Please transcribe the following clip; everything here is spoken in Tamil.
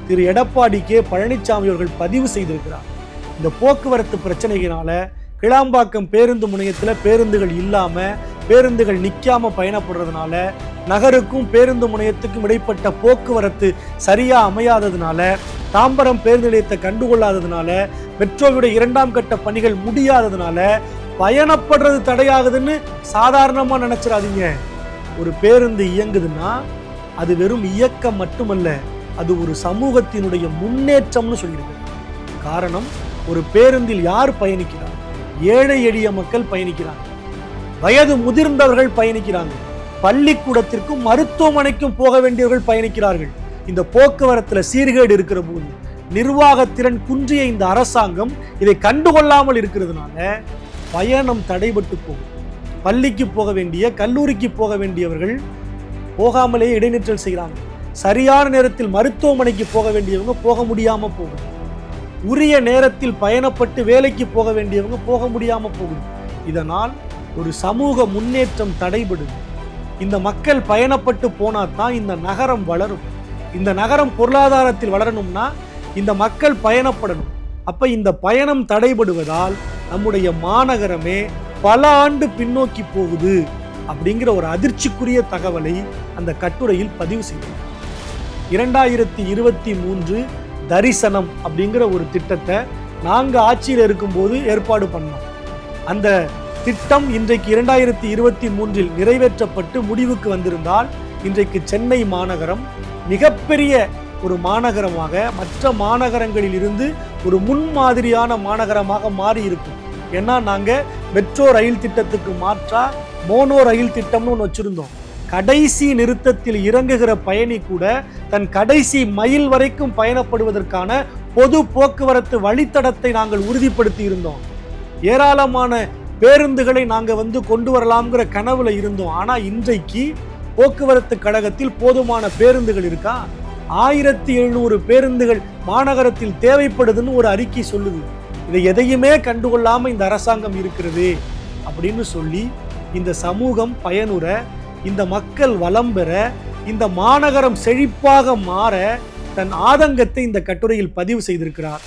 திரு எடப்பாடி கே பழனிசாமி அவர்கள் பதிவு செய்திருக்கிறார். இந்த போக்குவரத்து பிரச்சனையினால கிளாம்பாக்கம் பேருந்து முனையத்தில் பேருந்துகள் இல்லாமல் பேருந்துகள் நிற்காம பயணப்படுறதுனால நகருக்கும் பேருந்து முனையத்துக்கும் இடைப்பட்ட போக்குவரத்து சரியா அமையாததுனால தாம்பரம் பேருந்து நிலையத்தை கண்டுகொள்ளாததுனால மெட்ரோவுடைய 2ஆம் கட்ட பணிகள் முடியாததுனால பயணப்படுறது தடையாகுதுன்னு சாதாரணமாக நினைச்சிடாதீங்க. ஒரு பேருந்து இயங்குதுன்னா அது வெறும் இயக்கம் மட்டுமல்ல, அது ஒரு சமூகத்தினுடைய முன்னேற்றம்னு சொல்லியிருக்கு. காரணம், ஒரு பேருந்தில் யார் பயணிக்கிறார்? ஏழை எளிய மக்கள் பயணிக்கிறாங்க, வயது முதிர்ந்தவர்கள் பயணிக்கிறாங்க, பள்ளிக்கூடத்திற்கும் மருத்துவமனைக்கும் போக வேண்டியவர்கள் பயணிக்கிறார்கள். இந்த போக்குவரத்துல சீர்கேடு இருக்கிற போது, நிர்வாகத்திறன் குன்றிய இந்த அரசாங்கம் இதை கண்டுகொள்ளாமல் இருக்கிறதுனால பயணம் தடைபட்டு போகும். பள்ளிக்கு போக வேண்டிய, கல்லூரிக்கு போக வேண்டியவர்கள் போகாமலே இடைநிற்றல் செய்கிறாங்க. சரியான நேரத்தில் மருத்துவமனைக்கு போக வேண்டியவங்க போக முடியாம போகுது. உரிய நேரத்தில் பயணப்பட்டு வேலைக்கு போக வேண்டியவங்க போக முடியாம போகுது. இதனால் ஒரு சமூக முன்னேற்றம் தடைபடுது. இந்த மக்கள் பயணப்பட்டு போனாதான் இந்த நகரம் வளரும். இந்த நகரம் பொருளாதாரத்தில் வளரணும்னா இந்த மக்கள் பயணப்படணும். அப்ப இந்த பயணம் தடைபடுவதால் நம்முடைய மாநகரமே பல ஆண்டு பின்னோக்கி போகுது அப்படிங்கிற ஒரு அதிர்ச்சிக்குரிய தகவலை அந்த கட்டுரையில் பதிவு செய்தார். 2023 தரிசனம் அப்படிங்கிற ஒரு திட்டத்தை நாங்கள் ஆட்சியில் இருக்கும்போது ஏற்பாடு பண்ணோம். அந்த திட்டம் இன்றைக்கு 2023 நிறைவேற்றப்பட்டு முடிவுக்கு வந்திருந்தால் இன்றைக்கு சென்னை மாநகரம் மிகப்பெரிய ஒரு மாநகரமாக, மற்ற மாநகரங்களில் இருந்து ஒரு முன்மாதிரியான மாநகரமாக மாறி இருக்கும். ஏன்னா நாங்கள் மெட்ரோ ரயில் திட்டத்துக்கு மாற்றா மோனோ ரயில் திட்டம்னு ஒன்று வச்சிருந்தோம். கடைசி நிறுத்தத்தில் இறங்குகிற பயணி கூட தன் கடைசி மைல் வரைக்கும் பயணப்படுவதற்கான பொது போக்குவரத்து வழித்தடத்தை நாங்கள் உறுதிப்படுத்தி இருந்தோம். ஏராளமான பேருந்துகளை நாங்கள் கொண்டு வரலாம்ங்கிற கனவுல இருந்தோம். ஆனால் இன்றைக்கு போக்குவரத்து கழகத்தில் போதுமான பேருந்துகள் இருக்கா? 1700 பேருந்துகள் மாநகரத்தில் தேவைப்படுதுன்னு ஒரு அறிக்கை சொல்லுது. இதை எதையுமே கண்டுகொள்ளாம இந்த அரசாங்கம் இருக்கிறது அப்படின்னு சொல்லி இந்த சமூகம் பயனுற, இந்த மக்கள் வளம் பெற, இந்த மாநகரம் செழிப்பாக மாற தன் ஆதங்கத்தை இந்த கட்டுரையில் பதிவு செய்திருக்கிறார்.